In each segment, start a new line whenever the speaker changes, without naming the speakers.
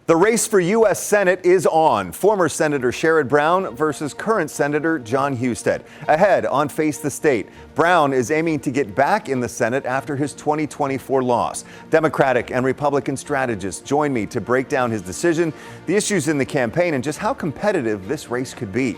The race for U.S. Senate is on. Former Senator Sherrod Brown versus current Senator John Husted. Ahead on Face the State, Brown is aiming to get back in the Senate after his 2024 loss. Democratic and Republican strategists join me to break down his decision, the issues in the campaign, and just how competitive this race could be.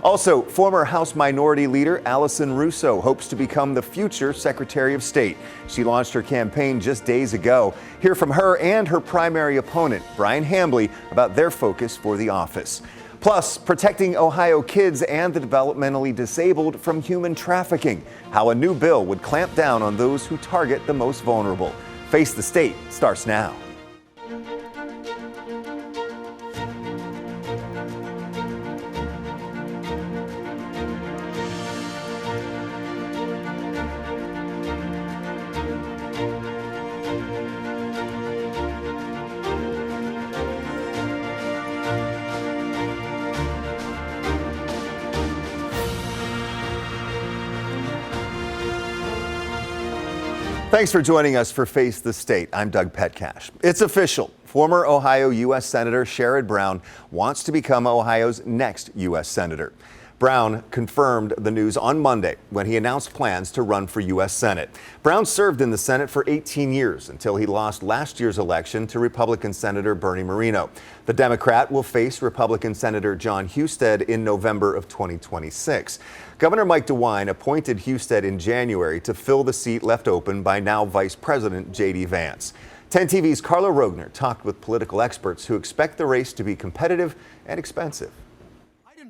Also, former House Minority Leader Allison Russo hopes to become the future Secretary of State. She launched her campaign just days ago. Hear from her and her primary opponent, Brian Hambly, about their focus for the office. Plus, protecting Ohio kids and the developmentally disabled from human trafficking. How a new bill would clamp down on those who target the most vulnerable. Face the State starts now. Thanks for joining us for Face the State. I'm Doug Petcash. It's official. Former Ohio U.S. Senator Sherrod Brown wants to become Ohio's next U.S. Senator. Brown confirmed the news on Monday when he announced plans to run for U.S. Senate. Brown served in the Senate for 18 years until he lost last year's election to Republican Senator Bernie Moreno. The Democrat will face Republican Senator John Husted in November of 2026. Governor Mike DeWine appointed Husted in January to fill the seat left open by now Vice President J.D. Vance. 10 TV's Carla Rogner talked with political experts who expect the race to be competitive and expensive.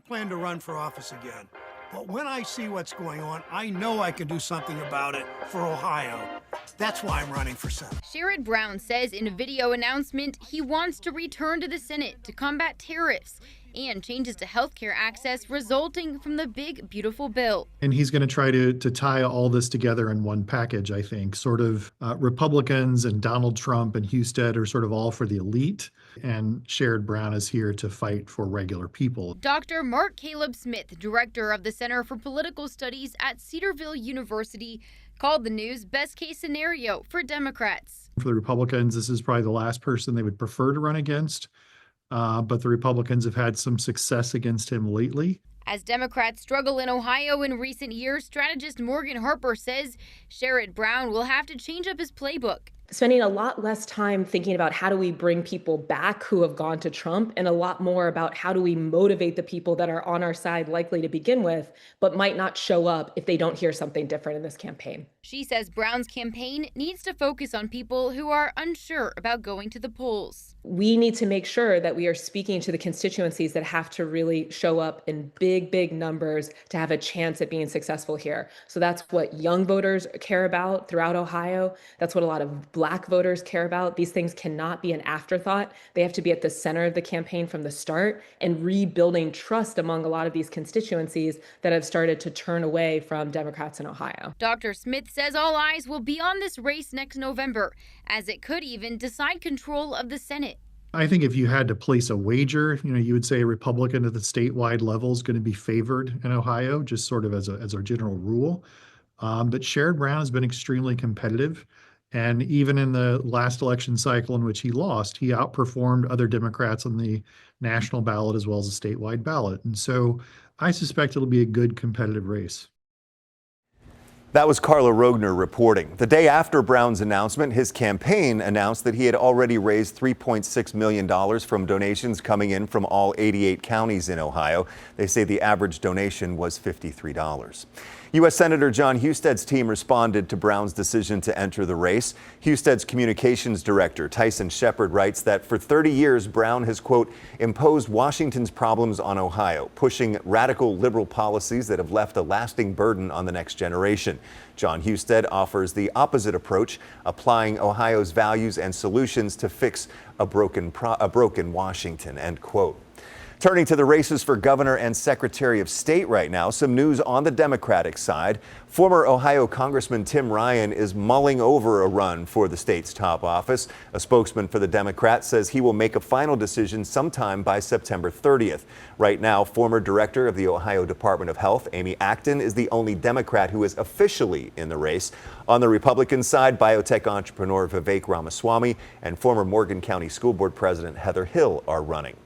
Plan to run for office again, but when I see what's going on, I know I can do something about it for Ohio. That's why I'm running for Senate.
Sherrod Brown says in a video announcement he wants to return to the Senate to combat tariffs and changes to healthcare access resulting from the big, beautiful bill.
And he's going to try to tie all this together in one package, I think. Sort of Republicans and Donald Trump and Husted are sort of all for the elite, and Sherrod Brown is here to fight for regular people.
Dr. Mark Caleb Smith, director of the Center for Political Studies at Cedarville University, called the news best case scenario for Democrats.
For the Republicans, this is probably the last person they would prefer to run against. But the Republicans have had some success against him lately.
As Democrats struggle in Ohio in recent years, strategist Morgan Harper says Sherrod Brown will have to change up his playbook.
Spending a lot less time thinking about how do we bring people back who have gone to Trump, and a lot more about how do we motivate the people that are on our side likely to begin with, but might not show up if they don't hear something different in this campaign.
She says Brown's campaign needs to focus on people who are unsure about going to the polls.
We need to make sure that we are speaking to the constituencies that have to really show up in big, big numbers to have a chance at being successful here. So that's what young voters care about throughout Ohio. That's what a lot of Black voters care about. These things cannot be an afterthought. They have to be at the center of the campaign from the start, and rebuilding trust among a lot of these constituencies that have started to turn away from Democrats in Ohio.
Dr. Smith says all eyes will be on this race next November, as it could even decide control of the Senate.
I think if you had to place a wager, you would say a Republican at the statewide level is going to be favored in Ohio, just sort of as a general rule. But Sherrod Brown has been extremely competitive. And even in the last election cycle in which he lost, he outperformed other Democrats on the national ballot as well as the statewide ballot. And so I suspect it'll be a good competitive race.
That was Carla Rogner reporting. The day after Brown's announcement, his campaign announced that he had already raised $3.6 million from donations coming in from all 88 counties in Ohio. They say the average donation was $53. U.S. Senator John Husted's team responded to Brown's decision to enter the race. Husted's communications director, Tyson Shepard, writes that for 30 years, Brown has, quote, imposed Washington's problems on Ohio, pushing radical liberal policies that have left a lasting burden on the next generation. John Husted offers the opposite approach, applying Ohio's values and solutions to fix a broken Washington, end quote. Turning to the races for governor and secretary of state right now, some news on the Democratic side. Former Ohio Congressman Tim Ryan is mulling over a run for the state's top office. A spokesman for the Democrats says he will make a final decision sometime by September 30th. Right now, former director of the Ohio Department of Health, Amy Acton, is the only Democrat who is officially in the race. On the Republican side, biotech entrepreneur Vivek Ramaswamy and former Morgan County School Board President Heather Hill are running.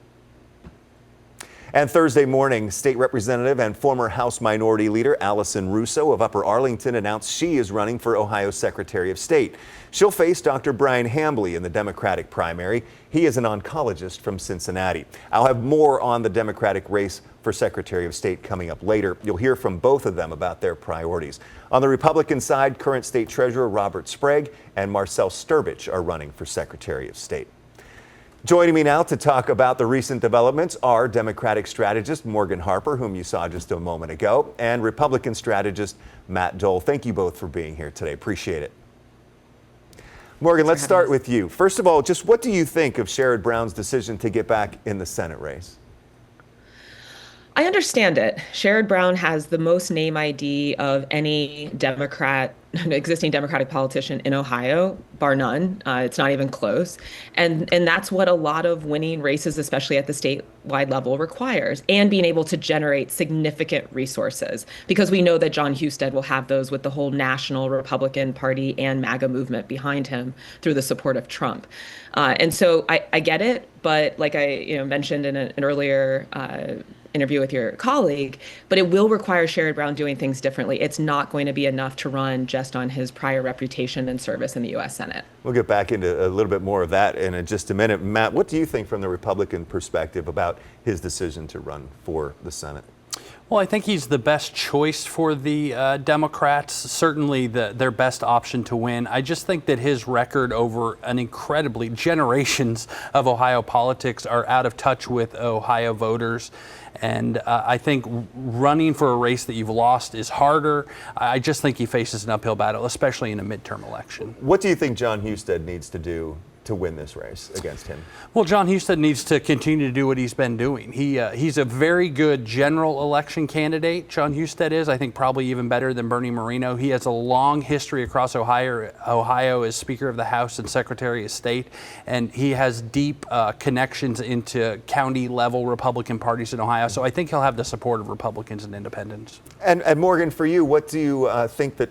And Thursday morning, State Representative and former House Minority Leader Allison Russo of Upper Arlington announced she is running for Ohio Secretary of State. She'll face Dr. Brian Hambly in the Democratic primary. He is an oncologist from Cincinnati. I'll have more on the Democratic race for Secretary of State coming up later. You'll hear from both of them about their priorities. On the Republican side, current State Treasurer Robert Sprague and Marcel Sturbich are running for Secretary of State. Joining me now to talk about the recent developments are Democratic strategist Morgan Harper, whom you saw just a moment ago, and Republican strategist Matt Dole. Thank you both for being here today. Appreciate it. Morgan, let's start with you. First of all, just what do you think of Sherrod Brown's decision to get back in the Senate race?
I understand it. Sherrod Brown has the most name ID of any existing Democratic politician in Ohio, bar none. It's not even close. And that's what a lot of winning races, especially at the statewide level, requires, and being able to generate significant resources, because we know that John Husted will have those with the whole national Republican Party and MAGA movement behind him through the support of Trump. And so I get it, but like I mentioned in an earlier interview with your colleague, but it will require Sherrod Brown doing things differently. It's not going to be enough to run just on his prior reputation and service in the U.S. Senate.
We'll get back into a little bit more of that in just a minute. Matt, what do you think from the Republican perspective about his decision to run for the Senate?
Well, I think he's the best choice for the Democrats, certainly their best option to win. I just think that his record over generations of Ohio politics are out of touch with Ohio voters. And I think running for a race that you've lost is harder. I just think he faces an uphill battle, especially in a midterm election.
What do you think John Husted needs to do to win this race against him?
Well, John Husted needs to continue to do what he's been doing. He's a very good general election candidate. John Husted is, I think, probably even better than Bernie Moreno. He has a long history across Ohio as Speaker of the House and Secretary of State, and he has deep connections into county-level Republican parties in Ohio. So I think he'll have the support of Republicans and independents.
And Morgan, for you, what do you think that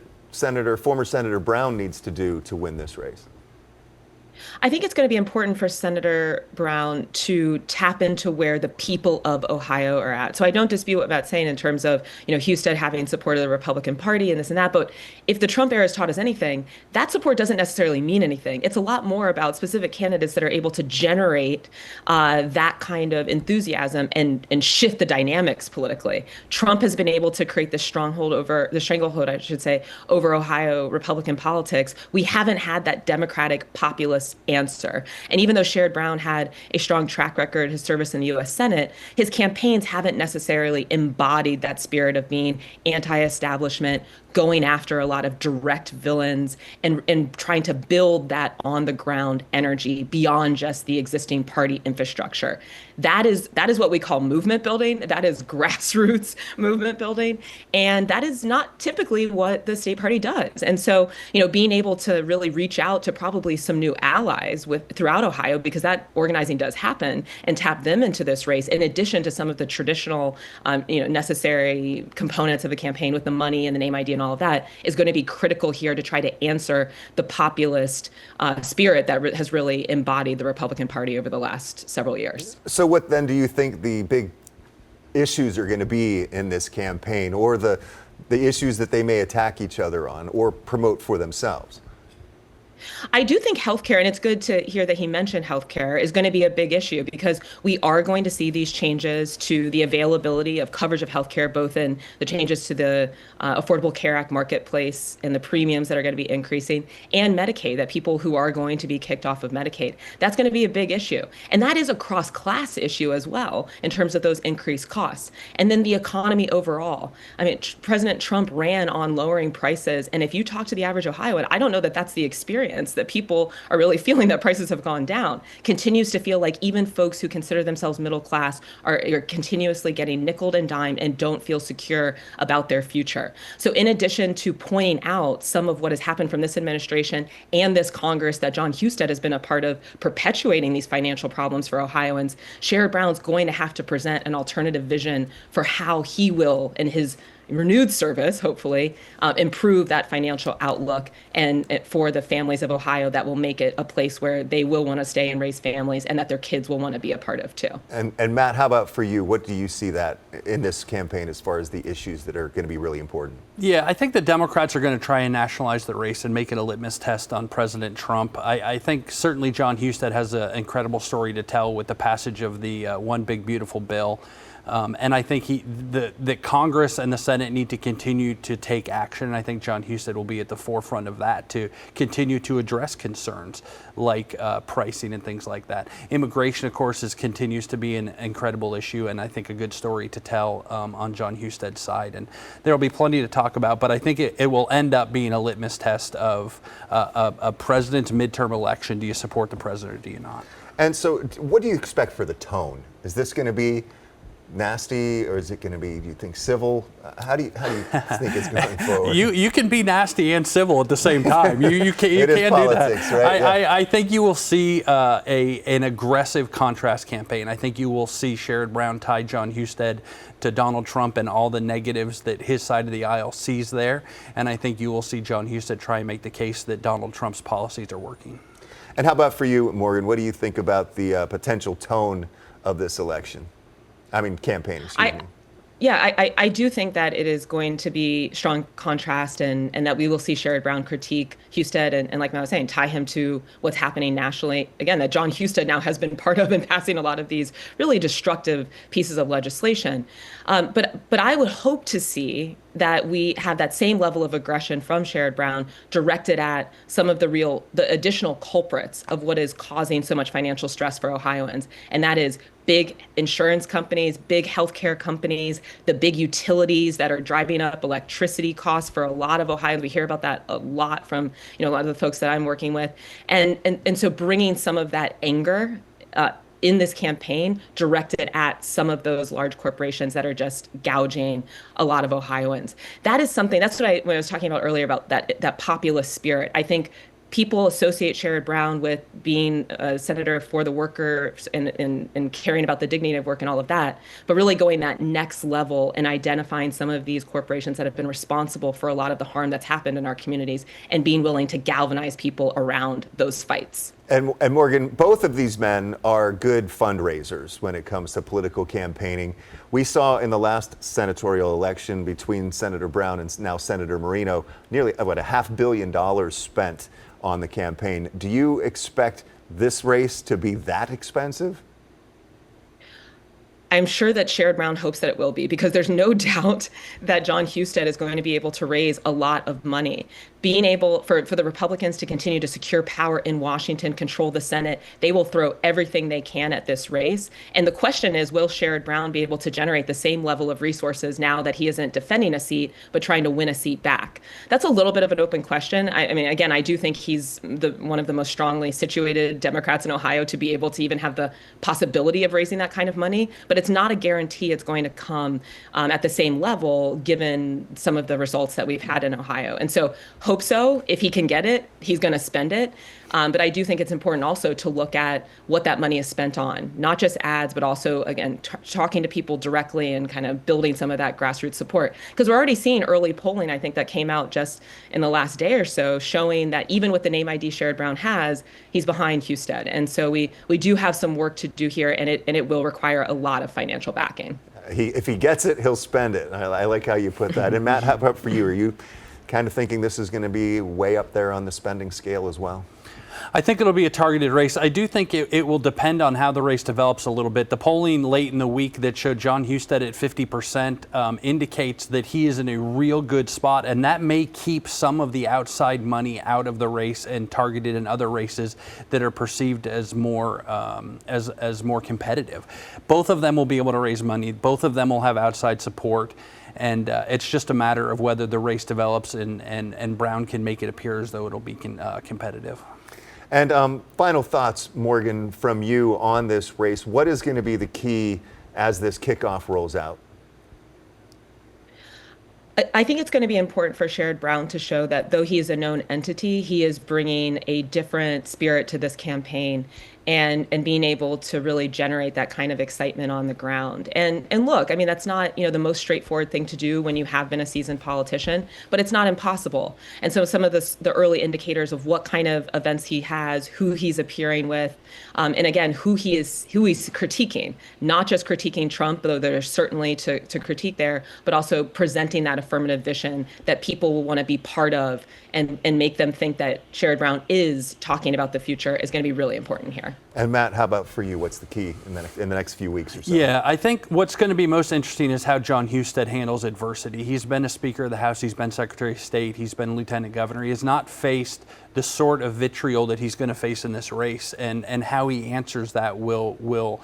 former Senator Brown needs to do to win this race?
I think it's going to be important for Senator Brown to tap into where the people of Ohio are at. So I don't dispute what Matt's saying in terms of, Husted having support of the Republican Party and this and that. But if the Trump era has taught us anything, that support doesn't necessarily mean anything. It's a lot more about specific candidates that are able to generate that kind of enthusiasm and shift the dynamics politically. Trump has been able to create the stranglehold, over Ohio Republican politics. We haven't had that Democratic populist answer. And even though Sherrod Brown had a strong track record, his service in the U.S. Senate, his campaigns haven't necessarily embodied that spirit of being anti-establishment, going after a lot of direct villains, and trying to build that on the ground energy beyond just the existing party infrastructure. That is what we call movement building. That is grassroots movement building. And that is not typically what the state party does. And so, being able to really reach out to probably some new allies throughout Ohio, because that organizing does happen, and tap them into this race, in addition to some of the traditional, necessary components of a campaign with the money and the name ID and all of that, is going to be critical here to try to answer the populist spirit that has really embodied the Republican Party over the last several years.
So what then do you think the big issues are going to be in this campaign, or the issues that they may attack each other on or promote for themselves?
I do think healthcare, and it's good to hear that he mentioned healthcare, is going to be a big issue, because we are going to see these changes to the availability of coverage of healthcare, both in the changes to the Affordable Care Act marketplace and the premiums that are going to be increasing, and Medicaid, that people who are going to be kicked off of Medicaid. That's going to be a big issue. And that is a cross-class issue as well, in terms of those increased costs. And then the economy overall. I mean, President Trump ran on lowering prices. And if you talk to the average Ohioan, I don't know that that's the experience. experience that people are really feeling that prices have gone down, continues to feel like even folks who consider themselves middle class are continuously getting nickeled and dimed and don't feel secure about their future. So in addition to pointing out some of what has happened from this administration and this Congress that John Husted has been a part of perpetuating these financial problems for Ohioans, Sherrod Brown's going to have to present an alternative vision for how he will, in his renewed service, hopefully, improve that financial outlook and for the families of Ohio that will make it a place where they will want to stay and raise families and that their kids will want to be a part of too.
And Matt, how about for you? What do you see that in this campaign as far as the issues that are going to be really important?
Yeah, I think the Democrats are going to try and nationalize the race and make it a litmus test on President Trump. I think certainly John Husted has an incredible story to tell with the passage of the One Big Beautiful Bill. And I think the Congress and the Senate need to continue to take action. And I think John Husted will be at the forefront of that to continue to address concerns like pricing and things like that. Immigration, of course, continues to be an incredible issue, and I think a good story to tell on John Husted's side. And there will be plenty to talk about, but I think it will end up being a litmus test of a president's midterm election. Do you support the president or do you not? And
so what do you expect for the tone? Is this going to be nasty, or is it going to be, do you think, civil? How do you think it's going forward?
You can be nasty and civil at the same time. You can't
politics,
do that.
Right?
I think you will see an aggressive contrast campaign. I think you will see Sherrod Brown tie John Husted to Donald Trump and all the negatives that his side of the aisle sees there. And I think you will see John Husted try and make the case that Donald Trump's policies are working.
And how about for you, Morgan? What do you think about the potential tone of this election? Campaign, excuse me.
Yeah, I do think that it is going to be strong contrast and that we will see Sherrod Brown critique Husted and like I was saying, tie him to what's happening nationally. Again, that John Husted now has been part of in passing a lot of these really destructive pieces of legislation. But I would hope to see that we have that same level of aggression from Sherrod Brown directed at some of the additional culprits of what is causing so much financial stress for Ohioans. And that is big insurance companies, big healthcare companies, the big utilities that are driving up electricity costs for a lot of Ohioans. We hear about that a lot from a lot of the folks that I'm working with. And so bringing some of that anger in this campaign directed at some of those large corporations that are just gouging a lot of Ohioans. That is something, that's what when I was talking about earlier about that populist spirit. I think people associate Sherrod Brown with being a senator for the workers and caring about the dignity of work and all of that, but really going that next level and identifying some of these corporations that have been responsible for a lot of the harm that's happened in our communities and being willing to galvanize people around those fights.
And Morgan, both of these men are good fundraisers when it comes to political campaigning. We saw in the last senatorial election between Senator Brown and now Senator Marino, nearly $500 million spent on the campaign. Do you expect this race to be that expensive?
I'm sure that Sherrod Brown hopes that it will be, because there's no doubt that John Husted is going to be able to raise a lot of money. Being able for the Republicans to continue to secure power in Washington, control the Senate, they will throw everything they can at this race. And the question is, will Sherrod Brown be able to generate the same level of resources now that he isn't defending a seat, but trying to win a seat back? That's a little bit of an open question. Again, I do think he's one of the most strongly situated Democrats in Ohio to be able to even have the possibility of raising that kind of money. But it's not a guarantee it's going to come at the same level, given some of the results that we've had in Ohio. And so hope so. If he can get it, he's going to spend it. But I do think it's important also to look at what that money is spent on, not just ads, but also, again, talking to people directly and kind of building some of that grassroots support. Because we're already seeing early polling, I think, that came out just in the last day or so, showing that even with the name ID Sherrod Brown has, he's behind Husted. And so we do have some work to do here, and it will require a lot of financial backing.
If he gets it, he'll spend it. I like how you put that. And Matt, how about for you? Are you kind of thinking this is going to be way up there on the spending scale as well?
I think it'll be a targeted race. I do think it will depend on how the race develops a little bit. The polling late in the week that showed John Husted at 50% indicates that he is in a real good spot, and that may keep some of the outside money out of the race and targeted in other races that are perceived as more more competitive. Both of them will be able to raise money. Both of them will have outside support. And it's just a matter of whether the race develops and Brown can make it appear as though it'll be competitive.
And final thoughts, Morgan, from you on this race. What is going to be the key as this kickoff rolls out?
I think it's going to be important for Sherrod Brown to show that though he is a known entity, he is bringing a different spirit to this campaign and being able to really generate that kind of excitement on the ground. And look, I mean, that's not, the most straightforward thing to do when you have been a seasoned politician, but it's not impossible. And so some of the early indicators of what kind of events he has, who he's appearing with, and again, who he's critiquing, not just critiquing Trump, though there's certainly to critique there, but also presenting that affirmative vision that people will want to be part of and make them think that Sherrod Brown is talking about the future is going to be really important here.
And Matt, how about for you? What's the key in the next few weeks or so?
Yeah, I think what's going to be most interesting is how John Husted handles adversity. He's been a Speaker of the House, he's been Secretary of State, he's been Lieutenant Governor. He has not faced the sort of vitriol that he's going to face in this race, and how he answers that will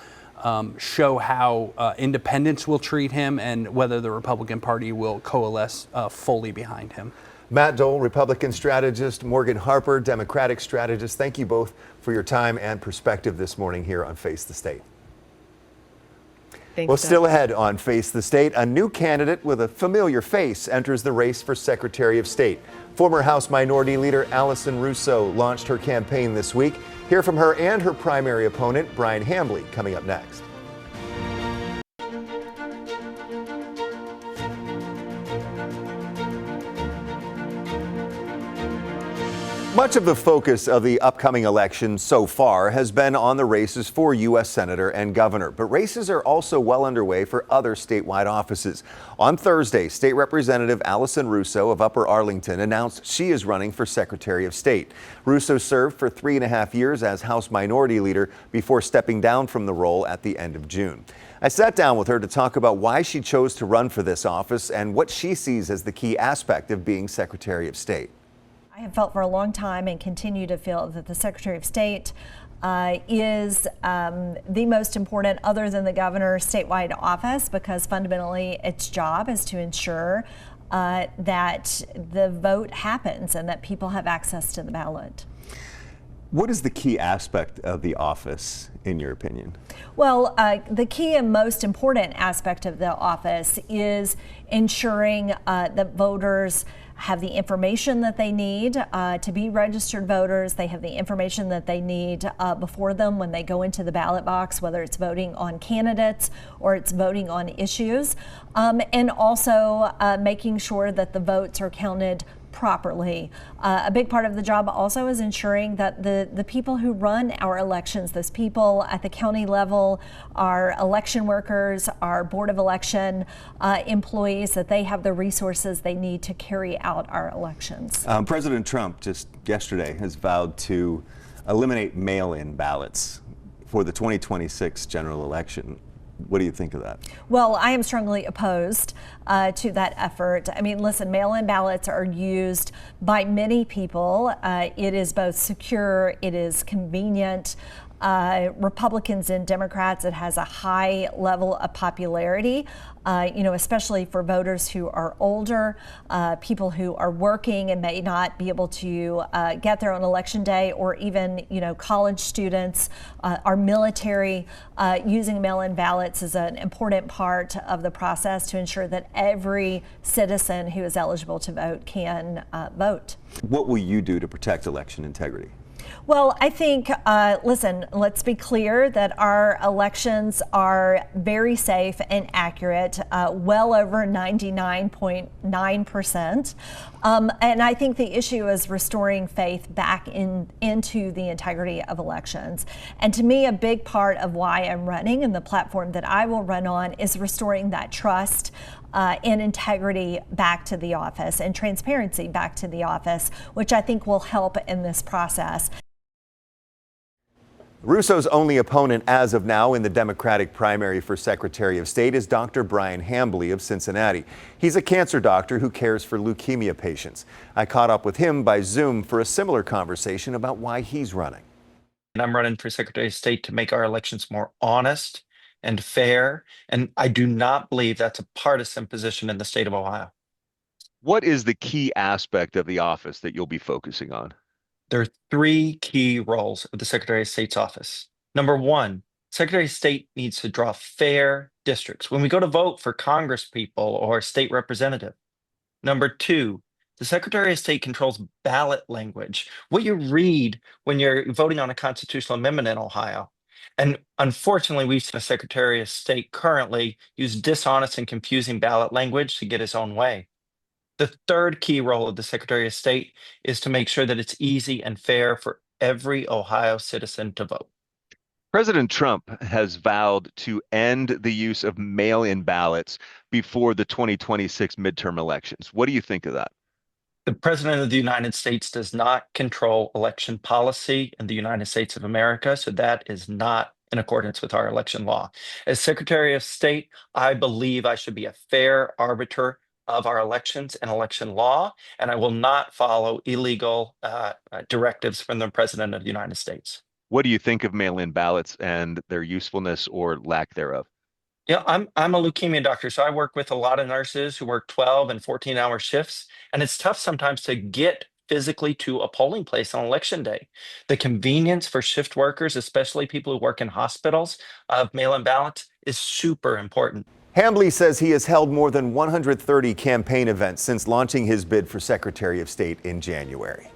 show how independents will treat him and whether the Republican Party will coalesce fully behind him.
Matt Dole, Republican strategist, Morgan Harper, Democratic strategist, thank you both for your time and perspective this morning here on Face the State.
Thanks,
Well,
Doug.
still ahead on Face the State, a new candidate with a familiar face enters the race for Secretary of State. Former House Minority Leader Allison Russo launched her campaign this week. Hear from her and her primary opponent, Brian Hambly, coming up next. Much of the focus of the upcoming election so far has been on the races for U.S. Senator and Governor, but races are also well underway for other statewide offices. On Thursday, State Representative Allison Russo of Upper Arlington announced she is running for Secretary of State. Russo served for 3.5 years as House Minority Leader before stepping down from the role at the end of June. I sat down with her to talk about why she chose to run for this office and what she sees as the key aspect of being Secretary of State.
I have felt for a long time and continue to feel that the Secretary of State is the most important, other than the governor, statewide office, because fundamentally its job is to ensure that the vote happens and that people have access to the ballot.
What is the key aspect of the office, in your opinion?
Well, the key and most important aspect of the office is ensuring that voters have the information that they need to be registered voters. They have the information that they need before them when they go into the ballot box, whether it's voting on candidates or it's voting on issues, and also making sure that the votes are counted properly. A big part of the job also is ensuring that the people who run our elections, those people at the county level, our election workers, our Board of Election employees, that they have the resources they need to carry out our elections.
President Trump just yesterday has vowed to eliminate mail-in ballots for the 2026 general election. What do you think of that?
Well, I am strongly opposed to that effort. I mean, listen, mail-in ballots are used by many people. It is both secure, it is convenient. Republicans and Democrats, it has a high level of popularity, especially for voters who are older, people who are working and may not be able to get there on election day, or even, college students, our military. Using mail-in ballots is an important part of the process to ensure that every citizen who is eligible to vote can vote.
What will you do to protect election integrity?
Well, I think, listen, let's be clear that our elections are very safe and accurate, well over 99.9%. And I think the issue is restoring faith back into the integrity of elections. And to me, a big part of why I'm running and the platform that I will run on is restoring that trust and integrity back to the office and transparency back to the office, which I think will help in this process.
Russo's only opponent as of now in the Democratic primary for Secretary of State is Dr. Brian Hambly of Cincinnati. He's a cancer doctor who cares for leukemia patients. I caught up with him by Zoom for a similar conversation about why he's running.
And I'm running for Secretary of State to make our elections more honest and fair. And I do not believe that's a partisan position in the state of Ohio.
What is the key aspect of the office that you'll be focusing on?
There are three key roles of the Secretary of State's office. Number one, Secretary of State needs to draw fair districts when we go to vote for Congress people or state representative. Number two, the Secretary of State controls ballot language, what you read when you're voting on a constitutional amendment in Ohio. And unfortunately, we've seen a Secretary of State currently use dishonest and confusing ballot language to get his own way. The third key role of the Secretary of State is to make sure that it's easy and fair for every Ohio citizen to vote.
President Trump has vowed to end the use of mail-in ballots before the 2026 midterm elections. What do you think of that?
The President of the United States does not control election policy in the United States of America, so that is not in accordance with our election law. As Secretary of State, I believe I should be a fair arbiter of our elections and election law, and I will not follow illegal directives from the President of the United States.
What do you think of mail-in ballots and their usefulness or lack thereof?
Yeah, I'm a leukemia doctor, so I work with a lot of nurses who work 12 and 14-hour shifts, and it's tough sometimes to get physically to a polling place on election day. The convenience for shift workers, especially people who work in hospitals, of mail-in ballots is super important.
Hambly says he has held more than 130 campaign events since launching his bid for Secretary of State in January.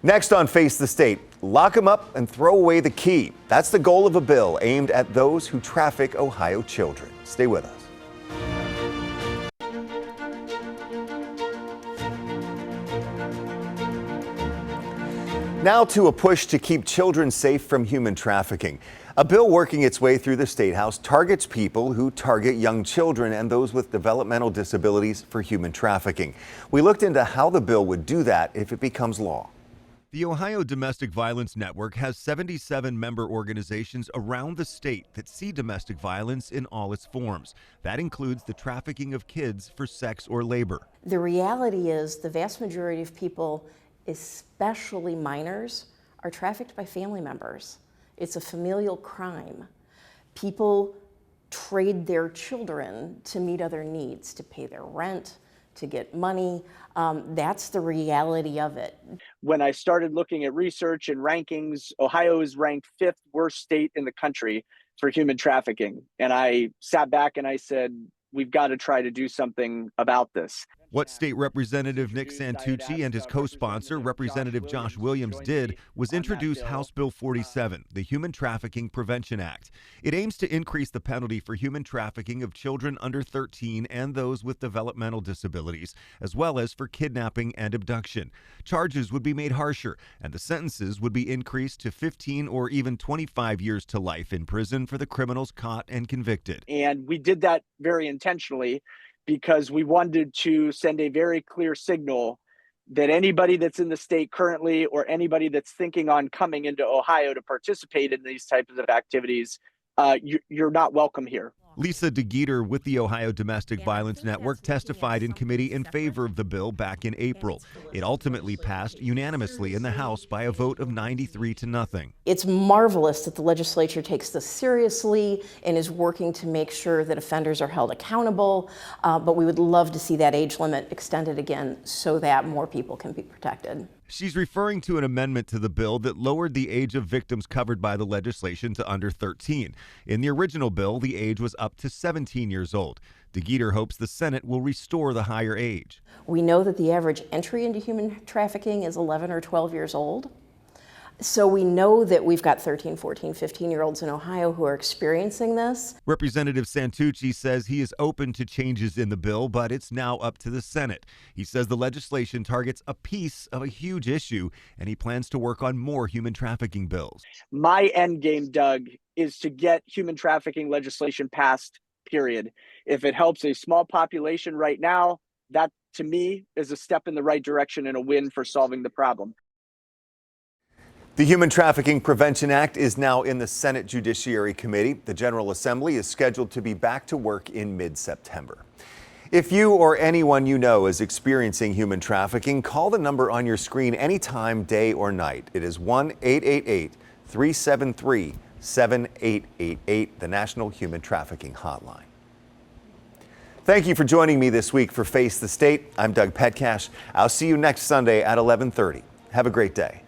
Next on Face the State, lock them up and throw away the key. That's the goal of a bill aimed at those who traffic Ohio children. Stay with us. Now to a push to keep children safe from human trafficking. A bill working its way through the State House targets people who target young children and those with developmental disabilities for human trafficking. We looked into how the bill would do that if it becomes law.
The Ohio Domestic Violence Network has 77 member organizations around the state that see domestic violence in all its forms. That includes the trafficking of kids for sex or labor.
The reality is the vast majority of people, especially minors, are trafficked by family members. It's a familial crime. People trade their children to meet other needs, to pay their rent, to get money. That's the reality of it.
When I started looking at research and rankings, Ohio is ranked 5th worst state in the country for human trafficking. And I sat back and I said, we've got to try to do something about this.
What State Representative Nick Santucci and his co-sponsor, Representative Josh Williams, did was introduce House Bill 47, the Human Trafficking Prevention Act. It aims to increase the penalty for human trafficking of children under 13 and those with developmental disabilities, as well as for kidnapping and abduction. Charges would be made harsher, and the sentences would be increased to 15 or even 25 years to life in prison for the criminals caught and convicted.
And we did that very intentionally, because we wanted to send a very clear signal that anybody that's in the state currently or anybody that's thinking on coming into Ohio to participate in these types of activities, you're not welcome here.
Lisa DeGeeter with the Ohio Domestic Violence Network testified in committee in favor of the bill back in April. It ultimately passed unanimously in the House by a vote of 93-0.
It's marvelous that the legislature takes this seriously and is working to make sure that offenders are held accountable, but we would love to see that age limit extended again so that more people can be protected.
She's referring to an amendment to the bill that lowered the age of victims covered by the legislation to under 13. In the original bill, the age was up to 17 years old. DeGeeter hopes the Senate will restore the higher age.
We know that the average entry into human trafficking is 11 or 12 years old. So we know that we've got 13, 14, 15-year-olds in Ohio who are experiencing this.
Representative Santucci says he is open to changes in the bill, but it's now up to the Senate. He says the legislation targets a piece of a huge issue, and he plans to work on more human trafficking bills.
My end game, Doug, is to get human trafficking legislation passed, period. If it helps a small population right now, that to me is a step in the right direction and a win for solving the problem.
The Human Trafficking Prevention Act is now in the Senate Judiciary Committee. The General Assembly is scheduled to be back to work in mid-September. If you or anyone you know is experiencing human trafficking, call the number on your screen anytime, day or night. It is 1-888-373 7888, the National Human Trafficking Hotline. Thank you for joining me this week for Face the State. I'm Doug Petcash. I'll see you next Sunday at 11:30. Have a great day.